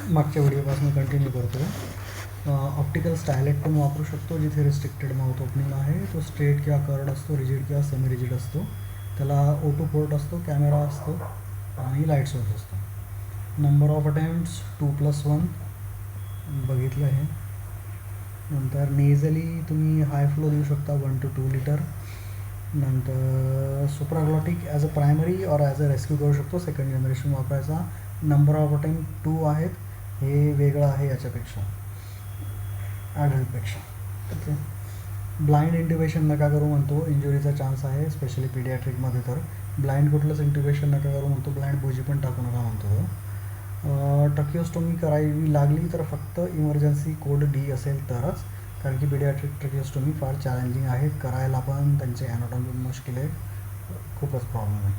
मागच्या व्हिडिओपासून कंटिन्यू करतो. ऑप्टिकल स्टायलेट पण वापरू शकतो जिथे रिस्ट्रिक्टेड माउथ ओपनिंग आहे. तो स्ट्रेट किंवा कर्ड असतो, रिजिड किंवा सेमी रिजिड असतो. त्याला O2 पोर्ट असतो, कॅमेरा असतो आणि लाईट सोर्स असतो. नंबर ऑफ अटेम्प्ट्स 2+1 बघितलं आहे. नंतर नेझली तुम्ही हाय फ्लो देऊ शकता 1 to 2 लिटर. नंतर सुप्राग्लॉटिक ॲज अ प्रायमरी और ॲज अ रेस्क्यू करू शकतो. सेकंड जनरेशन वापरायचा. नंबर ऑफ अटेम्प्ट 2 आहेत. हे वेगळं आहे याच्यापेक्षा, ॲडल्टपेक्षा. ओके. ब्लाइंड इंट्युबेशन नका करू म्हणतो, इंजुरीचा चान्स आहे स्पेशली पीडियाट्रिकमध्ये. तर ब्लाइंड कुठलंच इंट्युबेशन नका करू म्हणतो, ब्लाइंड बुजी पण टाकू नका म्हणतो. ट्रकिओस्टोमी करावी लागली तर फक्त इमर्जन्सी कोड D असेल तरच, कारण की पीडियाट्रिक ट्रकिओस्टोमी फार चॅलेंजिंग आहे करायला, पण त्यांचे ॲनाटॉमी मुश्किल आहे, खूपच प्रॉब्लेम आहे.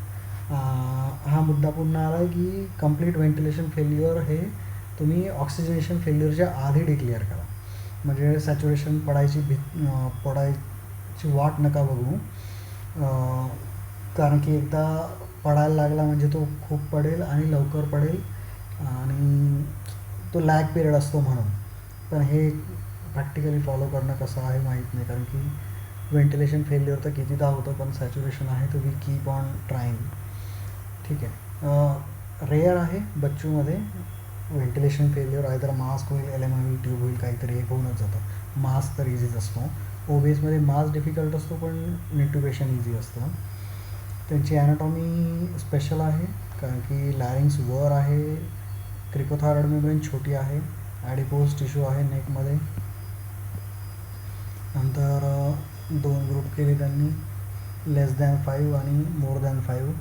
हा मुद्दा पुन्हा आला आहे की कंप्लीट व्हेंटिलेशन फेल्युअर हे तुम्ही ऑक्सिजनेशन फेल्युअरच्या आधी डिक्लेअर करा. म्हणजे सॅच्युरेशन पडायची वाट नका बघू, कारण की एकदा पडायला लागला म्हणजे तो खूप पडेल आणि लवकर पडेल आणि तो लॅग पिरियड असतो म्हणून. पण हे प्रॅक्टिकली फॉलो करणं कसं आहे माहीत नाही, कारण की व्हेंटिलेशन फेल्युअर तर कितीदा होतं, पण सॅच्युरेशन आहे तर वी कीप ऑन ट्राईंग. ठीक आहे. रेअर आहे बच्चूमध्ये व्हेंटिलेशन फेल्युअर, आयदर मास्क होईल, LMI होईल, ट्यूब होईल, काहीतरी एक होऊनच जातं. मास्क तर इझीच असतो. ओबेसमध्ये मास्क डिफिकल्ट असतो पण इंट्युबेशन इझी असतं. त्यांची ॲनाटॉमी स्पेशल आहे, कारण की लॅरिंग्स वर आहे, क्रिकोथायरॉइड मेम्ब्रेन छोटी आहे, ॲडिपोज टिश्यू आहे नेकमध्ये. नंतर 2 ग्रुप केले त्यांनी, <5 आणि more 5.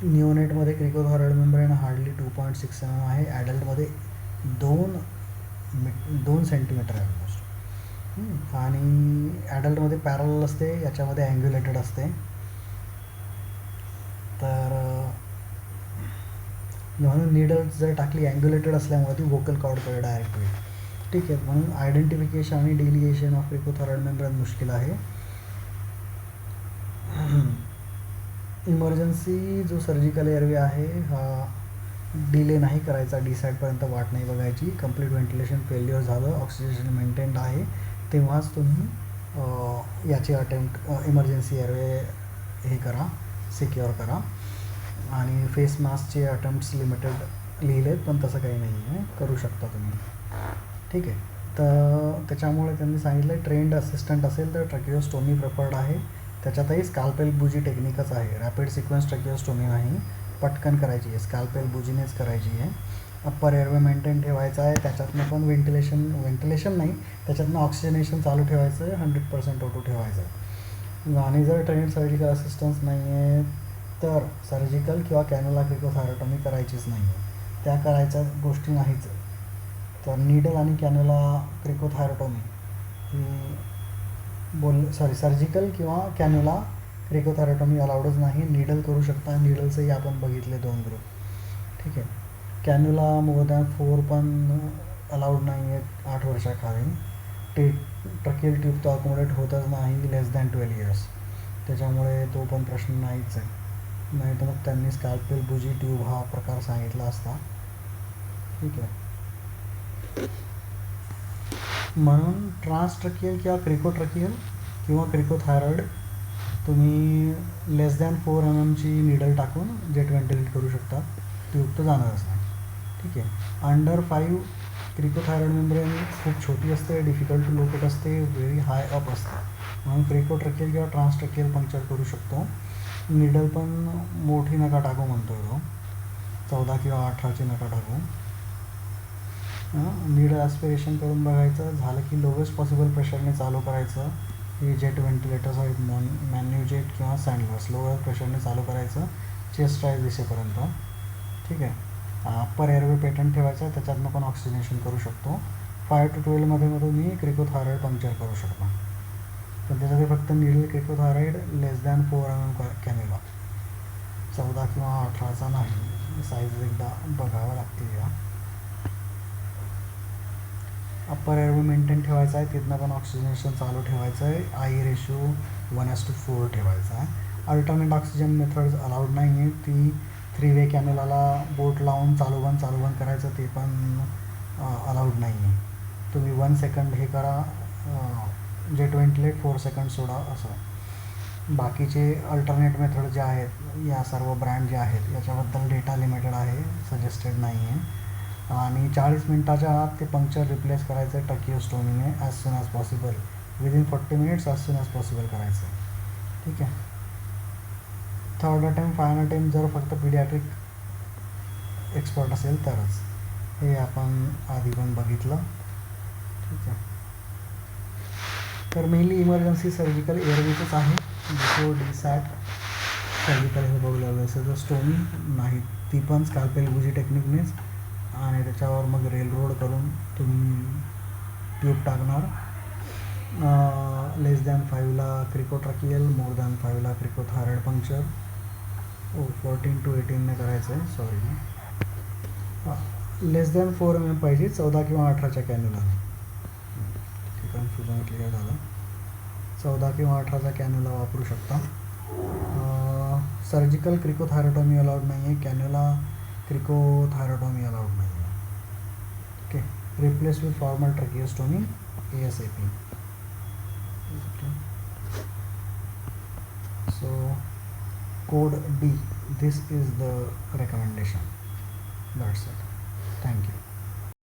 निओनेटमध्ये क्रिकोथायरॉइड मेम्ब्रेन हार्डली 2.6 mm आहे. ॲडल्टमध्ये 2 सेंटीमीटर आहे ऑलमोस्ट. आणि ॲडल्टमध्ये पॅरल असते, याच्यामध्ये अँग्युलेटेड असते. तर म्हणून नीडल जर टाकली अँग्युलेटेड असल्यामुळे ती वोकल कॉर्डकडे डायरेक्ट होईल. ठीक आहे. म्हणून आयडेंटिफिकेशन आणि डिलिएशन ऑफ क्रिकोथायरॉइड मेम्ब्रेन मुश्किल आहे. इमर्जन्सी जो सर्जिकल एअरवे आहे हा डिले नाही करायचा, डिसाईडपर्यंत वाट नाही बघायची. कंप्लीट व्हेंटिलेशन फेल्युअर झालं, ऑक्सिजन मेंटेन्ड आहे, तेव्हाच तुम्ही याची अटेम्प्ट इमर्जन्सी एअरवे हे करा, सिक्युअर करा. आणि फेस मास्कचे अटेम्प्ट्स लिमिटेड लिहिलेत, पण तसं काही नाही आहे, करू शकता तुम्ही. ठीक आहे. तर त्याच्यामुळे त्यांनी सांगितलं ट्रेंड असिस्टंट असेल तर ट्रकिओस्टोमी प्रेफर्ड आहे. त्याच्यातही स्कॅल्पेल बुजी टेक्निकच आहे, रॅपिड सिक्वेन्स ट्रकिओस्टोमी नाही, पटकन करायची आहे, स्कॅल्पेल बुजीनेच करायची आहे. अप्पर एअरवे मेंटेन ठेवायचा आहे, त्याच्यातनं पण व्हेंटिलेशन नाही, त्याच्यातनं ऑक्सिजनेशन चालू ठेवायचं आहे, 100% O2 ठेवायचं आहे. आणि जर ट्रेंड सर्जिकल असिस्टन्स नाही आहे तर सर्जिकल किंवा कॅन्युला क्रिकोथायरॉटॉमी करायचीच नाही आहे, त्या करायच्या गोष्टी नाहीच. तर नीडल आणि कॅन्युला क्रिकोथायरॉटॉमी ही सर्जिकल किंवा कॅन्युला क्रिकोथायरॉटॉमी अलाउडच नाही. नीडल करू शकता, नीडलचंही आपण बघितले 2 ग्रुप. ठीक आहे. कॅन्युला more than 4 पण अलाउड नाही आहे 8 वर्षाखाली. ट्रकियल ट्यूब तर अकोमोडेट होतच नाही <12 years, त्याच्यामुळे तो पण प्रश्न नाहीच आहे. नाही तर मग त्यांनी स्कॅल्पेल बुजी ट्यूब हा प्रकार सांगितला असता. ठीक आहे. म्हणून ट्रान्सट्रकियल किंवा क्रिकोट्रकियल किंवा क्रिकोथायरॉइड तुम्ही <4 mm ची नीडल टाकून जेट व्हेंटिलेट करू शकता, ट्यूब तर जाणारच नाही. ठीक आहे. अंडर 5 क्रिकोथायरॉइड मेम्ब्रेन खूप छोटी असते, डिफिकल्ट टू लोकेट असते, व्हेरी हाय अप असते, म्हणून क्रिकोट्रकियल किंवा ट्रान्सट्रकियल पंक्चर करू शकतो. नीडल पण मोठी नका टाकू म्हणतो तो, 14 किंवा 18ची नका टाकू. नीडल ॲस्पिरेशन करून बघायचं, झालं की लोवेस्ट पॉसिबल प्रेशरने चालू करायचं. हे जेट व्हेंटिलेटर्स आहेत, मॅन्युजेट किंवा सँडलर्स, लोअर प्रेशरने चालू करायचं चेस्ट राईज दिसेपर्यंत. ठीक आहे. अप्पर एअरवे पेटंट ठेवायचं आहे, त्याच्यातनं पण ऑक्सिजनेशन करू शकतो. 5 to 12 तुम्ही क्रिकोथायरॉइड पंक्चर करू शकता, पण त्याच्यामध्ये फक्त नीडल क्रिकोथायरॉइड <4 mm कॅन्युला, 14 किंवा 18चा नाही. साईज एकदा बघावं लागतील या. अप्पर एअरवे मेंटेन ठेवायचं आहे, तिथनं पण ऑक्सिजनेशन चालू ठेवायचं आहे. I रेशो 1:4 ठेवायचा आहे. अल्टरनेट ऑक्सिजन मेथड्स अलाउड नाही आहे, ती 3 वे कॅन्युलाला बोट लावून चालू बंद करायचं, ते पण अलाउड नाही आहे. तुम्ही 1 सेकंड हे करा, जेट व्हेंटिलेट, 4 सेकंड सोडा असं. बाकीचे अल्टरनेट मेथड जे आहेत, या सर्व ब्रँड जे आहेत याच्याबद्दल डेटा लिमिटेड आहे, सजेस्टेड नाही आहे. आणि 40 मिनटाच्या आत ते पंक्चर रिप्लेस करायचं आहे टकिओस्टोमीने as soon as possible, within 40 minutes as soon as possible करायचं आहे. ठीक आहे. थर्ड अटेम्प्ट, फायनल अटेम्प्ट जर फक्त पिडियाट्रिक एक्सपर्ट असेल तरच. हे आपण आधी पण बघितलं. ठीक आहे. तर मेनली इमर्जन्सी सर्जिकल एअरवेचंच आहे. बिफोर डीसॅट सर्जिकल हे बघलं जसं स्टोमी नाही, ती पण स्काल्पेल गुजी टेक्निकनेच, आणि त्याच्यावर मग रेल रोड करून तुम्ही ट्यूब टाकणार. लेस दॅन 5ला क्रिकोट्रॅकियल, मोर दॅन 5ला क्रिकोथायरॉइड पंक्चर. 14 to 18ने करायचं आहे, सॉरी. लेस दॅन 4 mm पाहिजे, 14 किंवा 18च्या कॅन्युला. कन्फ्युजन क्लिअर झालं. 14 किंवा 18चा कॅन्युला वापरू शकता. सर्जिकल क्रिकोथायरोटॉमी अलाउड नाही आहे, कॅन्युला क्रिकोथायरोटॉमी अलाउड नाही आहे. Okay. Replace with formal tracheostomy ASAP. So code D, this is the recommendation. That's it. Thank you.